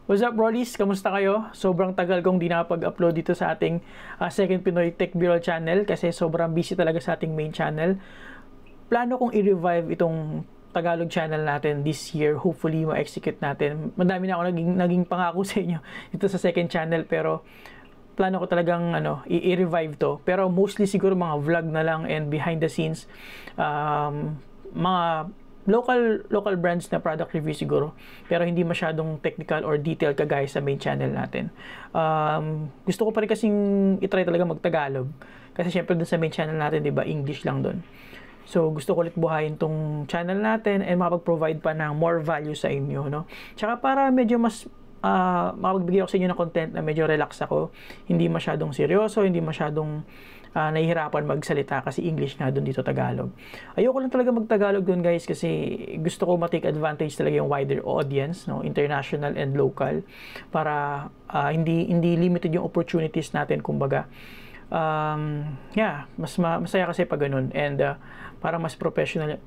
What's up, Rollies? Kamusta kayo? Sobrang tagal kong di nakapag-upload dito sa ating Second Pinoy Tech Bureau channel kasi sobrang busy talaga sa ating main channel. Plano kong i-revive itong Tagalog channel natin this year. Hopefully, ma-execute natin. Madami na ako naging pangako sa inyo dito sa second channel, pero plano ko talagang i-revive to. Pero mostly siguro mga vlog na lang and behind the scenes, mga local brands na product review siguro, pero hindi masyadong technical or detailed kagaya sa main channel natin. Gusto ko pa rin kasing itry talaga mag-Tagalog kasi syempre dun sa main channel natin, di ba, English lang dun. So gusto ko ulit buhayin tong channel natin and makapag-provide pa ng more value sa inyo, no? Tsaka para medyo mas makapagbigay ako sa inyo ng content na medyo relax ako, hindi masyadong seryoso, hindi masyadong nahihirapan magsalita kasi English nga doon, dito Tagalog. Ayoko lang talaga mag-Tagalog doon, guys, kasi gusto ko ma-take advantage talaga yung wider audience, no, international and local, para hindi limited yung opportunities natin, kumbaga. Masaya kasi pag ganun, and para mas professional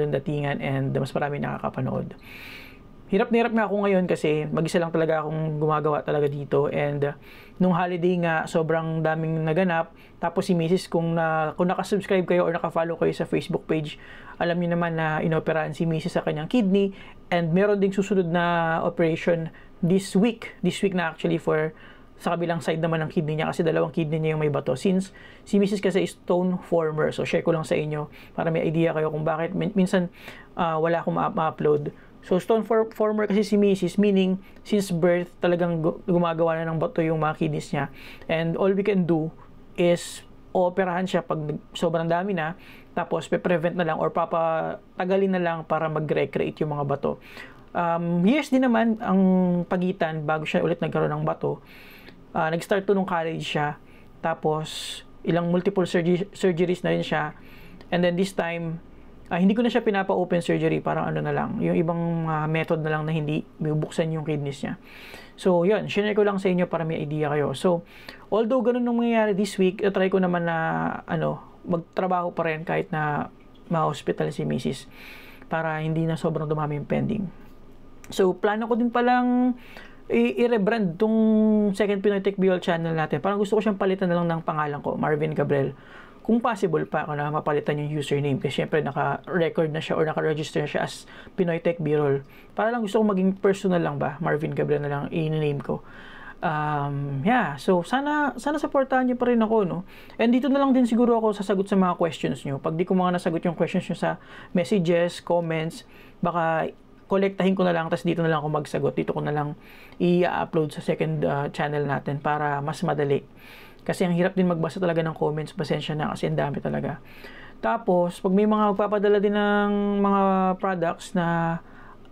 yung datingan and mas marami nakakapanood. Hirap na hirap nga ako ngayon kasi mag-isa lang talaga akong gumagawa talaga dito, and nung holiday nga sobrang daming naganap. Tapos si Mrs. kung nakasubscribe kayo or nakafollow kayo sa Facebook page, alam niyo naman na inoperahan si Mrs. sa kanyang kidney, and meron ding susunod na operation this week na actually for sa kabilang side naman ng kidney niya, kasi dalawang kidney niya yung may bato. Since si Mrs. kasi is stone former, so share ko lang sa inyo para may idea kayo kung bakit minsan wala akong ma-upload. So stone former kasi si Mrs., meaning since birth talagang gumagawa na ng bato yung mga kidneys niya, and all we can do is operahan siya pag sobrang dami na, tapos pe-prevent na lang or papatagalin na lang para mag-recreate yung mga bato. Years din naman ang pagitan bago siya ulit nagkaroon ng bato. Nag-start to nung college siya, tapos ilang multiple surgeries na rin siya, and then this time hindi ko na siya pinapa-open surgery, parang na lang, yung ibang method na lang na hindi bubuksan yung kidneys niya. So yun, share ko lang sa inyo para may idea kayo. So although ganun nung mangyayari this week, try ko naman na magtrabaho pa rin kahit na ma-hospital si Mrs. para hindi na sobrang dumami yung pending. So plano ko din palang i-rebrand tong Second Pinoy Tech Bureau channel natin. Parang gusto ko siyang palitan na lang ng pangalan ko, Marvin Gabriel. Kung possible pa ako na mapalitan yung username, kasi syempre naka-record na siya or naka-register na siya as Pinoy Tech Bureau. Para lang gusto ko maging personal lang ba, Marvin Gabriel na lang i-name ko. So sana supportahan niyo pa rin ako, no? And dito na lang din siguro ako sasagot sa mga questions niyo. Pag di ko mga nasagot yung questions niyo sa messages, comments, baka kolektahin ko na lang, tapos dito na lang ako magsagot. Dito ko na lang i-upload sa second channel natin para mas madali. Kasi ang hirap din magbasa talaga ng comments, pasensya na kasi ang dami talaga. Tapos, pag may mga magpapadala din ng mga products na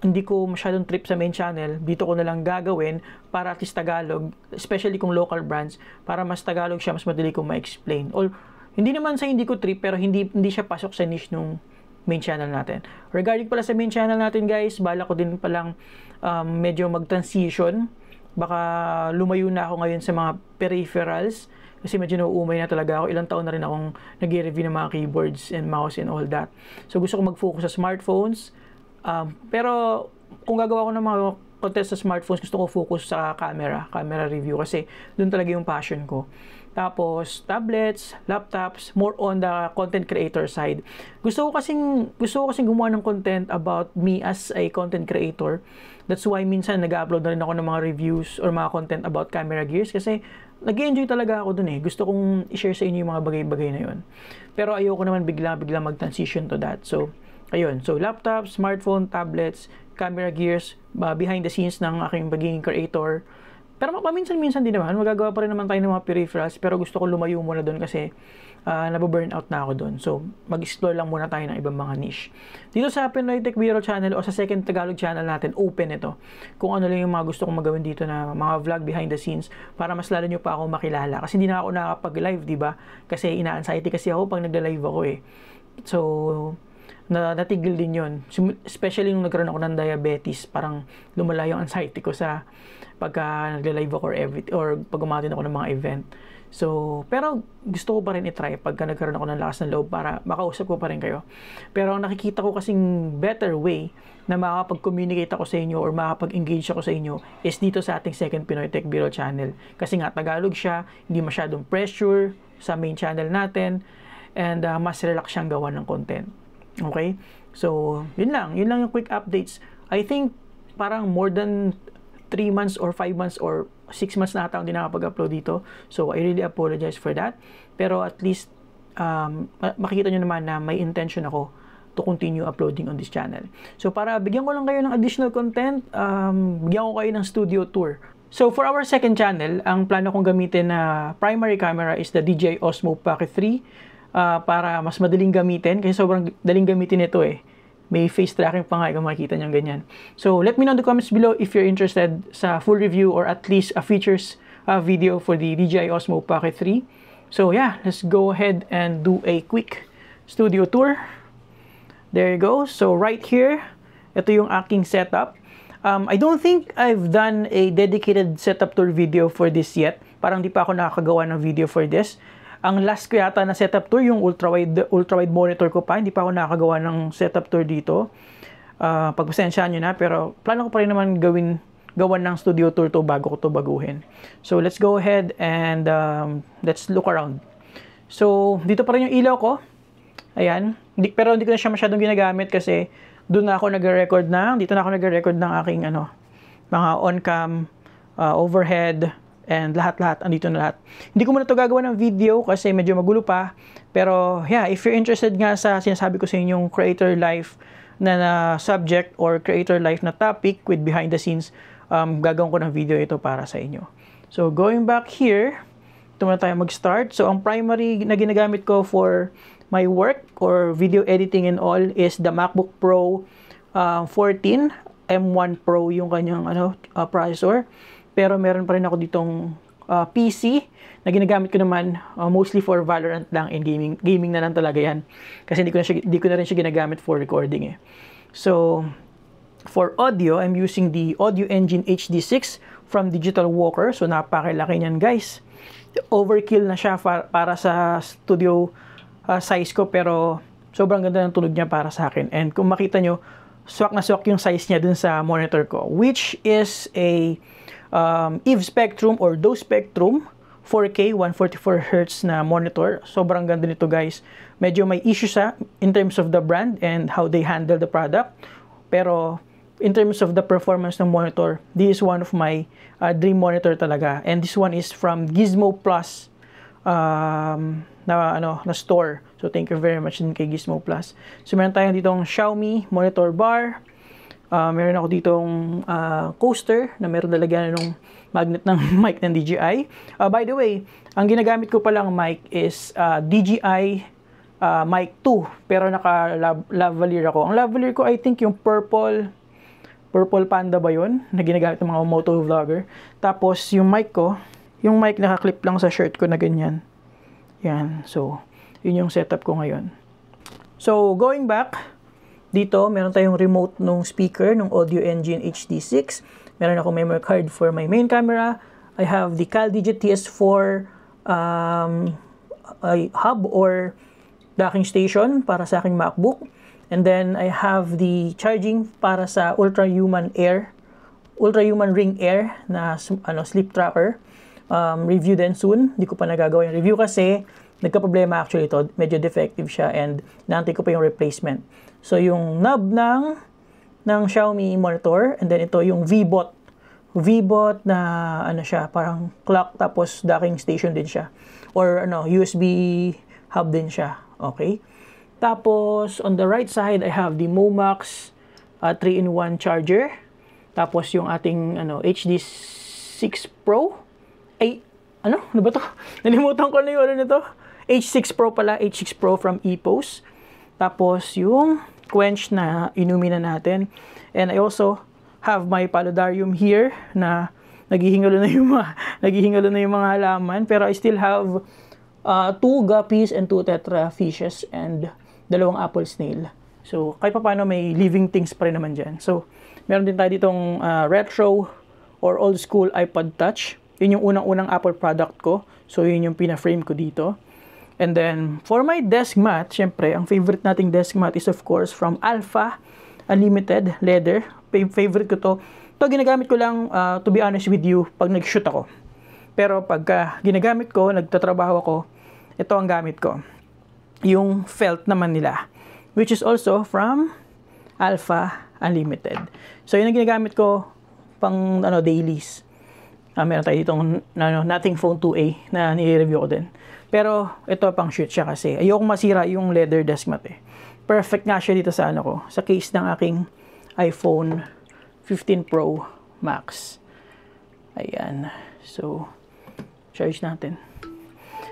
hindi ko masyadong trip sa main channel, dito ko na lang gagawin para at least Tagalog, especially kung local brands, para mas Tagalog siya, mas madali kong ma-explain. Or, hindi naman sa hindi ko trip, pero hindi siya pasok sa niche nung main channel natin. Regarding pala sa main channel natin, guys, bala ko din palang medyo mag-transition. Baka lumayo na ako ngayon sa mga peripherals kasi medyo nauumay na talaga ako. Ilang taon na rin akong nag-review ng mga keyboards and mouse and all that. So gusto ko mag-focus sa smartphones. Pero kung gagawa ko ng mga content sa smartphones, gusto ko focus sa camera review kasi doon talaga yung passion ko. Tapos tablets, laptops, more on the content creator side. Gusto ko kasing gumawa ng content about me as a content creator. That's why minsan nag-upload na rin ako ng mga reviews or mga content about camera gears kasi nag-enjoy talaga ako dun eh. Gusto kong i-share sa inyo yung mga bagay-bagay na yun. Pero ayoko naman bigla mag-transition to that. So ayun, so laptop, smartphone, tablets, camera gears, behind the scenes ng aking pagiging creator. Pero paminsan-minsan din naman, magagawa pa rin naman tayo ng mga peripherals, pero gusto ko lumayo muna doon kasi nababurn out na ako doon. So, mag-explore lang muna tayo ng ibang mga niche. Dito sa Pinoy Tech Bureau channel o sa second Tagalog channel natin, open ito. Kung ano lang yung mga gusto kong magawin dito na mga vlog behind the scenes para mas lalo nyo pa ako makilala. Kasi hindi na ako nakakapag-live, diba? Kasi ina-anxiety kasi ako pag nagla-live ako eh. So, natigil din yun. Especially nung nagkaroon ako ng diabetes, parang lumala yung anxiety ko sa pagka nagla-live ako or pag umatin ako ng mga event. So, pero gusto ko pa rin i-try pagka nagkaroon ako ng lakas ng loob para makausap ko pa rin kayo. Pero ang nakikita ko kasing better way na makapag-communicate ako sa inyo or makapag-engage ako sa inyo is dito sa ating second Pinoy Tech Biro channel. Kasi nga Tagalog siya, hindi masyadong pressure sa main channel natin, and mas relax siyang gawa ng content. Okay? So, yun lang yung quick updates. I think parang more than 3 months or 5 months or 6 months na ata hindi nakapag-upload dito. So, I really apologize for that. Pero at least, makikita nyo naman na may intention ako to continue uploading on this channel. So, para bigyan ko lang kayo ng additional content, bigyan ko kayo ng studio tour. So, for our second channel, ang plano kong gamitin na primary camera is the DJI Osmo Pocket 3 para mas madaling gamitin. Kasi sobrang daling gamitin ito eh. May face tracking pa nga kung makikita nyo ganyan. So, let me know in the comments below if you're interested sa full review or at least a features video for the DJI Osmo Pocket 3. So, yeah, let's go ahead and do a quick studio tour. There you go. So, right here, ito yung aking setup. I don't think I've done a dedicated setup tour video for this yet. Parang di pa ako nakakagawa ng video for this. Ang last ko yata na setup tour, yung ultra-wide monitor ko pa. Hindi pa ako nakakagawa ng setup tour dito. Pagpasensyahan nyo na, pero plano ko pa rin naman gawan ng studio tour to bago ko to baguhin. So, let's go ahead and let's look around. So, dito pa rin yung ilaw ko. Ayan. Pero hindi ko na siya masyadong ginagamit kasi dito na ako nagre-record ng aking mga on-cam, overhead, and lahat-lahat, andito na lahat. Hindi ko muna ito gagawa ng video kasi medyo magulo pa. Pero yeah, if you're interested nga sa sinasabi ko sa inyong creator life na subject or creator life na topic with behind the scenes, gagawin ko ng video ito para sa inyo. So going back here, ito muna tayo mag-start. So ang primary na ginagamit ko for my work or video editing and all is the MacBook Pro 14 M1 Pro yung kanyang processor. Pero meron pa rin ako ditong PC na ginagamit ko naman mostly for Valorant lang and gaming na lang talaga yan. Kasi hindi ko na rin siya ginagamit for recording eh. So, for audio, I'm using the Audio Engine HD6 from Digital Walker. So, napakilaki niyan guys. Overkill na siya para sa studio size ko, pero sobrang ganda ng tunog niya para sa akin. And kung makita nyo, swak na swak yung size niya dun sa monitor ko, which is a EVE Spectrum or Dose Spectrum 4K 144Hz na monitor. Sobrang ganda nito guys. Medyo may issue siya in terms of the brand and how they handle the product. Pero in terms of the performance ng monitor, this is one of my dream monitor talaga. And this one is from Gizmo Plus na store. So thank you very much din kay Gizmo Plus. So meron tayong ditong Xiaomi monitor bar. Meron ako ditong coaster na meron talaga ng magnet ng mic ng DJI. By the way, ang ginagamit ko palang mic is DJI mic 2, pero naka-lavalier ako. Ang lavalier ko, I think yung purple panda ba yun, na ginagamit ng mga moto vlogger. Tapos yung mic ko, yung mic naka-clip lang sa shirt ko na ganyan. Yan, so yun yung setup ko ngayon. So going back, dito, meron tayong remote nung speaker, nung Audio Engine HD6. Meron akong memory card for my main camera. I have the CalDigit TS4 hub or docking station para sa aking MacBook. And then, I have the charging para sa Ultrahuman Ring Air na sleep tracker. Review din soon. Hindi ko pa nagagawa yung review kasi nagka-problema actually ito. Medyo defective siya and naantay ko pa yung replacement. So, yung knob ng Xiaomi monitor, and then ito yung VBot. VBot na, siya, parang clock, tapos docking station din siya. Or, USB hub din siya. Okay? Tapos, on the right side, I have the Momax 3-in-1 charger. Tapos, yung ating, HD6 Pro. Ay, ano ba to? Nalimutan ko na yung nito. H6 Pro pala, H6 Pro from EPOS. Tapos, yung quench na inumin na natin. And I also have my paludarium here na naghihingalo na yung mga halaman. Pero I still have 2 guppies and 2 tetra fishes and 2 apple snail. So, kahit pa paano may living things pa rin naman dyan. So, meron din tayo ditong retro or old school iPod Touch. Yun yung unang-unang Apple product ko. So, yun yung pina-frame ko dito. And then, for my desk mat, syempre, ang favorite nating desk mat is of course from Alpha Unlimited Leather. Favorite ko to. Ito, ginagamit ko lang, to be honest with you, pag nag-shoot ako. Pero pagka ginagamit ko, nagtatrabaho ako, ito ang gamit ko. Yung felt naman nila, which is also from Alpha Unlimited. So, yun ang ginagamit ko pang dailies. Meron tayo ditong Nothing Phone 2a na nire-review ko din. Pero ito pang shoot siya kasi ayokong masira yung leather desk mat eh. Perfect nga siya dito sa sa case ng aking iPhone 15 Pro Max. Ayan. So, charge natin.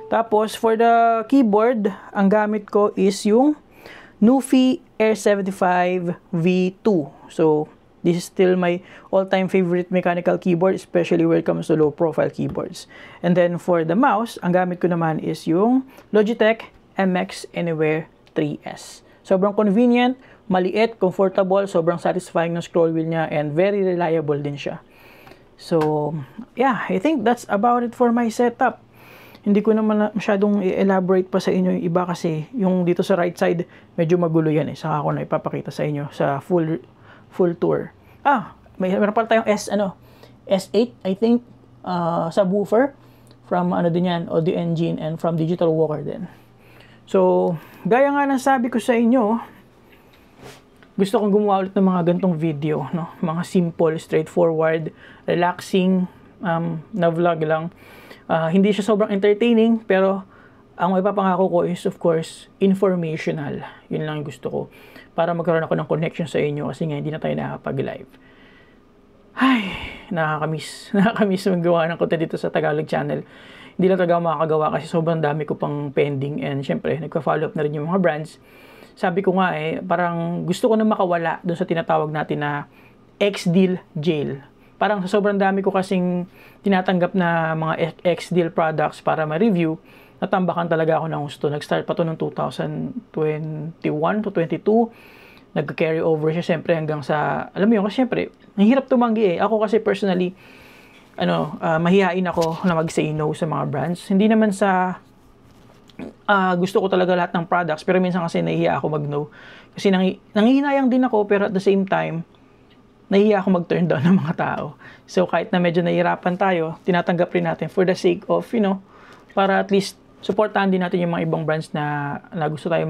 Tapos, for the keyboard, ang gamit ko is yung Nufy Air 75 V2. So, this is still my all-time favorite mechanical keyboard, especially when it comes to low-profile keyboards. And then for the mouse, ang gamit ko naman is yung Logitech MX Anywhere 3S. Sobrang convenient, maliit, comfortable, sobrang satisfying ng scroll wheel niya, and very reliable din siya. So, yeah, I think that's about it for my setup. Hindi ko naman masyadong i-elaborate pa sa inyo yung iba kasi yung dito sa right side, medyo magulo yan eh. Saka ako na ipapakita sa inyo sa full tour. Meron pala tayong S8, I think, subwoofer from din yan, Audio Engine, and from Digital Walker din. So, gaya nga ng sabi ko sa inyo, gusto kong gumawa ulit ng mga gantong video, no? Mga simple, straightforward, relaxing na vlog lang. Hindi siya sobrang entertaining, pero ang ipapangako ko is, of course, informational. Yun lang yung gusto ko. Para magkaroon ako ng connection sa inyo kasi nga hindi na tayo nakakapag-live. Ay, nakakamiss. Nakakamiss magawa ng content dito sa Tagalog channel. Hindi lang talaga makakagawa kasi sobrang dami ko pang pending, and syempre, nagpa-follow up na rin yung mga brands. Sabi ko nga parang gusto ko na makawala doon sa tinatawag natin na X-Deal Jail. Parang sobrang dami ko kasing tinatanggap na mga X-Deal products para ma-review. Natambakan talaga ako ng gusto. Nag-start pa to noong 2021 to 22. Nag-carry over siya siyempre hanggang sa, alam mo yun, kasi siyempre, mahirap tumanggi eh. Ako kasi personally, mahihain ako na mag-say no sa mga brands. Hindi naman sa gusto ko talaga lahat ng products, pero minsan kasi nahihiya ako mag-no. Kasi nangihinayang din ako, pero at the same time, nahihiya ako mag-turn down ng mga tao. So kahit na medyo nahihirapan tayo, tinatanggap rin natin for the sake of, para at least supportahan din natin yung mga ibang brands na gusto tayo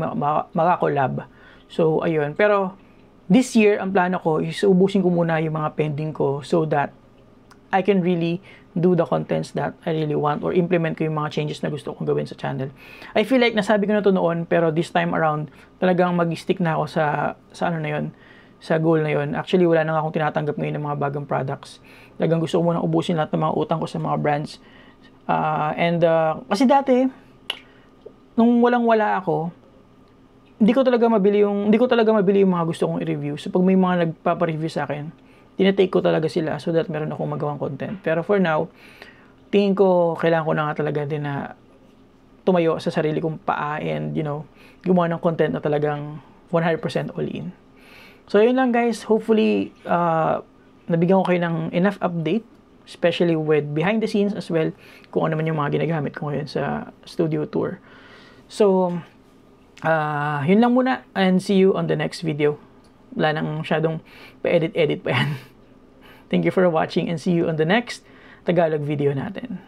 makakolab. So, ayun. Pero, this year, ang plano ko is ubusin ko muna yung mga pending ko so that I can really do the contents that I really want or implement ko yung mga changes na gusto kong gawin sa channel. I feel like nasabi ko na to noon, pero this time around, talagang mag-stick na ako sa goal na yun. Actually, wala na akong tinatanggap ngayon ng mga bagong products. Talagang gusto ko muna ubusin lahat ng mga utang ko sa mga brands. Kasi dati, nung walang-wala ako, hindi ko talaga mabili yung mga gusto kong i-review. So, pag may mga nagpapa-review sa akin, tinatake ko talaga sila so that meron akong magawang content. Pero for now, tingin ko, kailangan ko na nga talaga din na tumayo sa sarili kong paa and, gumawa ng content na talagang 100% all in. So, yun lang guys. Hopefully, nabigyan ko kayo ng enough update, especially with behind the scenes as well, kung ano man yung mga ginagamit ko ngayon sa studio tour. So, yun lang muna, and see you on the next video. Wala nang masyadong pa-edit pa yan. Thank you for watching, and see you on the next Tagalog video natin.